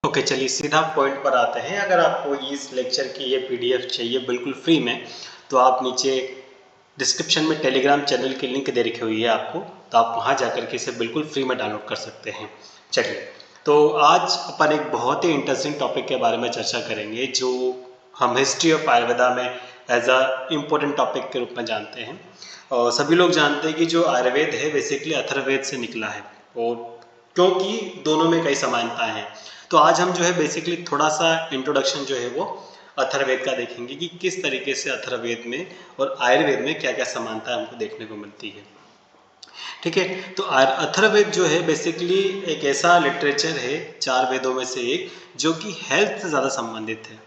Okay, चलिए सीधा point पर आते हैं। अगर आपको इस लेक्चर की ये पीडीएफ चाहिए बिल्कुल फ्री में, तो आप नीचे डिस्क्रिप्शन में टेलीग्राम चैनल की लिंक दे रखी हुई है आपको, तो आप वहाँ जाकर के इसे बिल्कुल फ्री में डाउनलोड कर सकते हैं। चलिए, तो आज अपन एक बहुत ही इंटरेस्टिंग टॉपिक के बारे में चर्चा करेंगे, जो हम हिस्ट्री ऑफ आयुर्वेदा में एज अ इम्पोर्टेंट टॉपिक के रूप में जानते हैं। और सभी लोग जानते हैं कि जो आयुर्वेद है बेसिकली अथर्ववेद से निकला है, और क्योंकि दोनों में कई समानताएं हैं। तो आज हम जो है बेसिकली थोड़ा सा इंट्रोडक्शन जो है वो अथर्ववेद का देखेंगे कि किस तरीके से अथर्ववेद में और आयुर्वेद में क्या क्या समानता हमको देखने को मिलती है। ठीक है, तो अथर्ववेद जो है बेसिकली एक ऐसा लिटरेचर है, 4 वेदों में से एक, जो कि हेल्थ से ज़्यादा संबंधित है।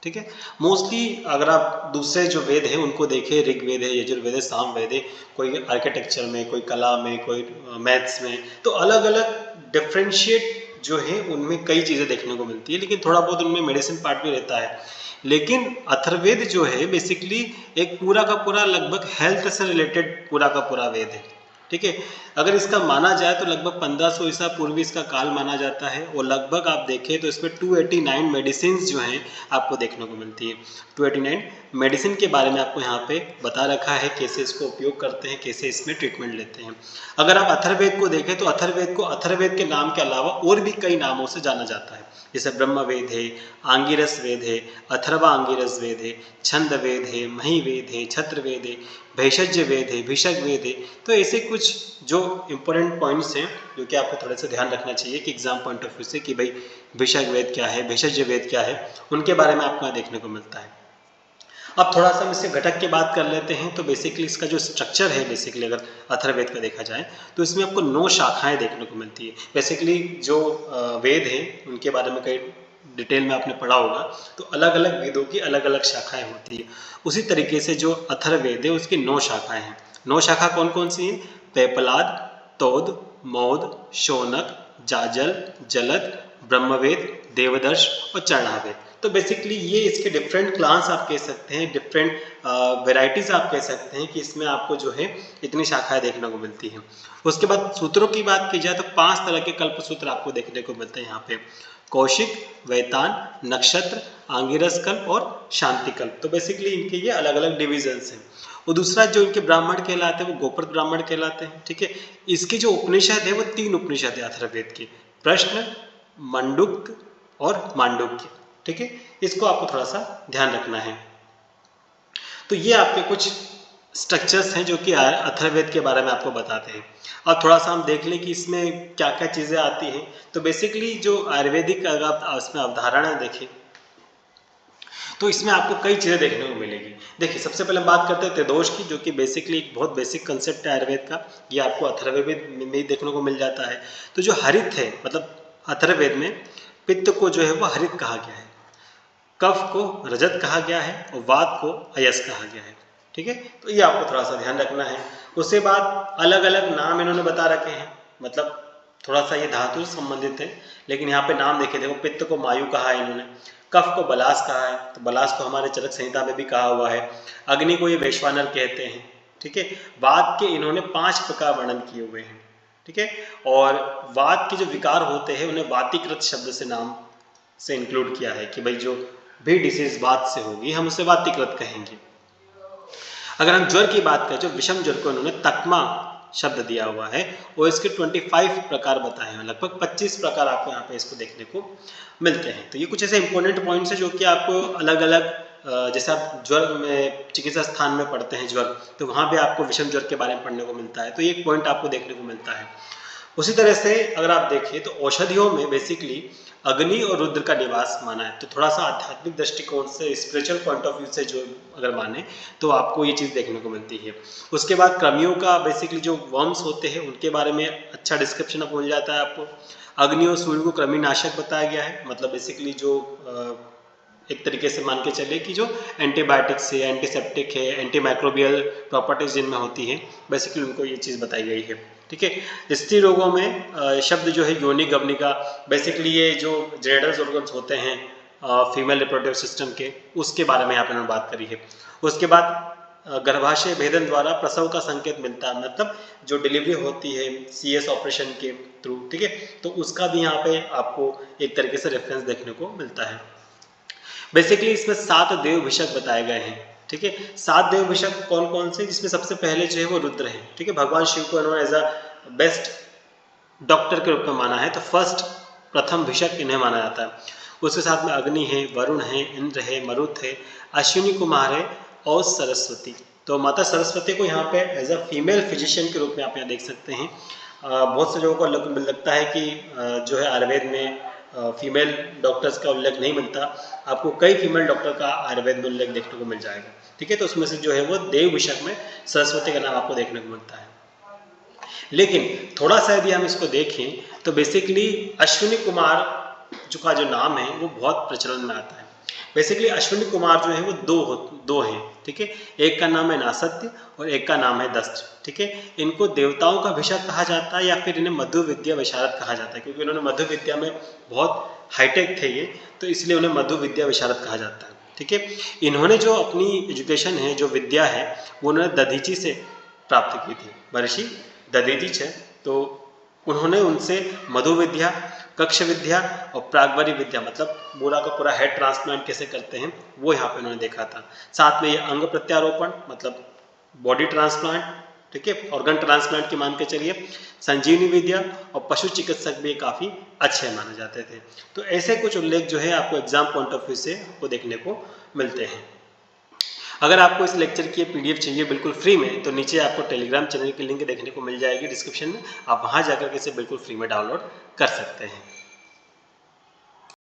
ठीक है, मोस्टली अगर आप दूसरे जो वेद हैं उनको देखें, ऋग्वेद है, यजुर्वेद है, सामवेद है, कोई आर्किटेक्चर में, कोई कला में, कोई मैथ्स में, तो अलग अलग डिफ्रेंशिएट जो है उनमें कई चीज़ें देखने को मिलती है, लेकिन थोड़ा बहुत उनमें मेडिसिन पार्ट भी रहता है। लेकिन अथर्ववेद जो है बेसिकली एक पूरा का पूरा लगभग हेल्थ से रिलेटेड पूरा का पूरा वेद है। ठीक है, अगर इसका माना जाए तो लगभग 1500 ईसा पूर्व इसका काल माना जाता है, और लगभग आप देखें तो इसमें 289 मेडिसिन जो हैं आपको देखने को मिलती है। 289 मेडिसिन के बारे में आपको यहाँ पे बता रखा है, कैसे इसको उपयोग करते हैं, कैसे इसमें ट्रीटमेंट लेते हैं। अगर आप अथर्ववेद को देखें तो अथर्ववेद को अथर्ववेद के नाम के अलावा और भी कई नामों से जाना जाता है, जैसे ब्रह्मवेद है, आंगिरस वेद है, अथर्वा आंगिरस वेद है, छंद वेद है, मही वेद है, छत्र वेद है, भेषज वेद है, भिषक वेद है। तो ऐसे कुछ जो इंपॉर्टेंट पॉइंट्स हैं जो कि आपको थोड़ा सा ध्यान रखना चाहिए कि एग्जाम पॉइंट ऑफ व्यू से, कि भाई भिषक वेद क्या है, भेषज वेद क्या है, उनके बारे में आपको यहाँ देखने को मिलता है। अब थोड़ा सा हम इससे घटक की बात कर लेते हैं। तो बेसिकली इसका जो स्ट्रक्चर है, बेसिकली अगर अथर्ववेद का देखा जाए तो इसमें आपको 9 शाखाएं देखने को मिलती है। बेसिकली जो वेद हैं उनके बारे में कई डिटेल में आपने पढ़ा होगा, तो अलग अलग वेदों की अलग अलग शाखाएं होती है। उसी तरीके से जो अथर्ववेद है उसकी 9 शाखाएं हैं। 9 शाखा कौन कौन सी हैं? पेपलाद, तोद, मौद, शौनक, जाजल, जलद, ब्रह्मवेद, देवदर्श और चरणावेद। तो बेसिकली ये इसके डिफरेंट क्लास आप कह सकते हैं, डिफरेंट वेराइटीज आप कह सकते हैं कि इसमें आपको जो है इतनी शाखाएं देखने को मिलती हैं। उसके बाद सूत्रों की बात की जाए तो 5 तरह के कल्प सूत्र आपको देखने को मिलते हैं यहाँ पे: कौशिक, वैतान, नक्षत्र, आंगिरस कल्प और शांति कल्प। तो बेसिकली इनके ये अलग अलग डिविजन्स हैं। और दूसरा जो इनके ब्राह्मण कहलाते हैं वो गोपद ब्राह्मण कहलाते हैं। ठीक है, इसके जो उपनिषद है वो 3 उपनिषद है अथर्ववेद के: प्रश्न, मंडूक और मांडुक्य। ठीक है, इसको आपको थोड़ा सा ध्यान रखना है। तो ये आपके कुछ स्ट्रक्चर्स हैं जो कि अथर्ववेद के बारे में आपको बताते हैं। अब थोड़ा सा हम देख लें कि इसमें क्या क्या चीज़ें आती हैं। तो बेसिकली जो आयुर्वेदिक अगर आप इसमें अवधारणा देखें तो इसमें आपको कई चीज़ें देखने को मिलेगी। देखिए, सबसे पहले हम बात करते हैं त्रिदोष की, जो कि बेसिकली एक बहुत बेसिक कंसेप्ट है आयुर्वेद का। ये आपको अथर्ववेद में ही देखने को मिल जाता है। तो जो हरित है, मतलब अथर्ववेद में पित्त को जो है वो हरित कहा गया है, कफ को रजत कहा गया है और वात को अयस कहा गया है। ठीक है, तो ये आपको थोड़ा सा ध्यान रखना है। उसके बाद अलग अलग नाम इन्होंने बता रखे हैं, मतलब थोड़ा सा ये धातु से संबंधित है, लेकिन यहाँ पे नाम देखे, देखो पित्त को मायु कहा है इन्होंने, कफ को बलास कहा है, तो बलास को हमारे चरक संहिता में भी कहा हुआ है, अग्नि को ये वैश्वानर कहते हैं। ठीक है, वात के इन्होंने 5 प्रकार वर्णन किए हुए हैं। ठीक है, और वात के जो विकार होते हैं उन्हें वातिकृत शब्द से नाम से इंक्लूड किया है कि भाई जो भी डिसीज वात से होगी हम उसे वातिकृत कहेंगे। अगर हम ज्वर की बात करें, जो विषम ज्वर को इन्होंने तकमा शब्द दिया हुआ है, और इसके 25 प्रकार बताए हैं, लगभग 25 प्रकार आपको यहाँ पे इसको देखने को मिलते हैं। तो ये कुछ ऐसे इंपॉर्टेंट पॉइंट्स हैं जो कि आपको अलग अलग, जैसे आप ज्वर में चिकित्सा स्थान में पढ़ते हैं ज्वर, तो वहाँ पे आपको विषम ज्वर के बारे में पढ़ने को मिलता है, तो ये एक पॉइंट आपको देखने को मिलता है। उसी तरह से अगर आप देखें तो औषधियों में बेसिकली अग्नि और रुद्र का निवास माना है। तो थोड़ा सा आध्यात्मिक दृष्टिकोण से, स्पिरिचुअल पॉइंट ऑफ व्यू से जो अगर माने तो आपको ये चीज़ देखने को मिलती है। उसके बाद कृमियों का, बेसिकली जो वर्म्स होते हैं उनके बारे में अच्छा डिस्क्रिप्शन मिल जाता है आपको। अग्नि और सूर्य को कृमिनाशक बताया गया है, मतलब बेसिकली जो एक तरीके से मान के चले कि जो एंटीबायोटिक्स है, एंटीसेप्टिक है, एंटीमाइक्रोबियल प्रॉपर्टीज जिनमें होती हैं, बेसिकली उनको ये चीज़ बताई गई है। ठीक है, स्त्री रोगों में शब्द जो है योनि गवनिका, बेसिकली ये जो जेनेटल ऑर्गन्स होते हैं फीमेल रिप्रोडक्टिव सिस्टम के, उसके बारे में यहाँ पर बात करी है। उसके बाद गर्भाशय भेदन द्वारा प्रसव का संकेत मिलता है, मतलब जो डिलीवरी होती है CS ऑपरेशन के, थ्रू, ठीक है। तो उसका भी यहाँ पे आपको एक तरीके से रेफरेंस देखने को मिलता है। बेसिकली इसमें 7 देव भिषक बताए गए हैं, ठीक है। 7 देव भिषक कौन कौन से, जिसमें सबसे पहले जो है वो रुद्र है, ठीक है। भगवान शिव को इन्होंने एज अ बेस्ट डॉक्टर के रूप में माना है, तो फर्स्ट प्रथम भिषक इन्हें माना जाता है। उसके साथ में अग्नि है, वरुण है, इंद्र है, मरुत है, अश्विनी कुमार है और सरस्वती। तो माता सरस्वती को यहाँ पे एज अ फीमेल फिजिशियन के रूप में आप यहाँ देख सकते हैं। बहुत से लोगों को लगता है कि जो है आयुर्वेद में फीमेल डॉक्टर्स का उल्लेख नहीं मिलता। आपको कई फीमेल डॉक्टर का आयुर्वेद में उल्लेख देखने को मिल जाएगा, ठीक है। तो उसमें से जो है वो देव भिषक में सरस्वती का नाम आपको देखने को मिलता है। लेकिन थोड़ा सा यदि हम इसको देखें तो बेसिकली अश्विनी कुमार का जो नाम है वो बहुत प्रचलन में आता है। बेसिकली अश्विनी कुमार जो है वो दो हैं, ठीक है। एक का नाम है नासत्य और एक का नाम है दस्त, ठीक है। इनको देवताओं का भिषक कहा जाता है या फिर इन्हें मधु विद्या विशारद कहा जाता है, क्योंकि इन्होंने मधु विद्या में बहुत हाईटेक थे ये, तो इसलिए उन्हें मधु विद्या विशारद कहा जाता है, ठीक है। इन्होंने जो अपनी एजुकेशन है, जो विद्या है, वो उन्होंने दधीची से प्राप्त की थी। महर्षि दधीचि है, तो उन्होंने उनसे मधु विद्या, कक्ष विद्या और प्रागवरी विद्या, मतलब पूरा का पूरा हेड ट्रांसप्लांट कैसे करते हैं वो यहाँ पे उन्होंने देखा था। साथ में ये अंग प्रत्यारोपण मतलब बॉडी ट्रांसप्लांट, ठीक है, ऑर्गन ट्रांसप्लांट की मान के चलिए, संजीवनी विद्या और पशु चिकित्सक भी काफ़ी अच्छे माने जाते थे। तो ऐसे कुछ उल्लेख जो है आपको एग्जाम पॉइंट ऑफ व्यू से आपको देखने को मिलते हैं। अगर आपको इस लेक्चर की PDF चाहिए बिल्कुल फ्री में, तो नीचे आपको टेलीग्राम चैनल की लिंक देखने को मिल जाएगी डिस्क्रिप्शन में, आप वहाँ जाकर के इसे बिल्कुल फ्री में डाउनलोड कर सकते हैं।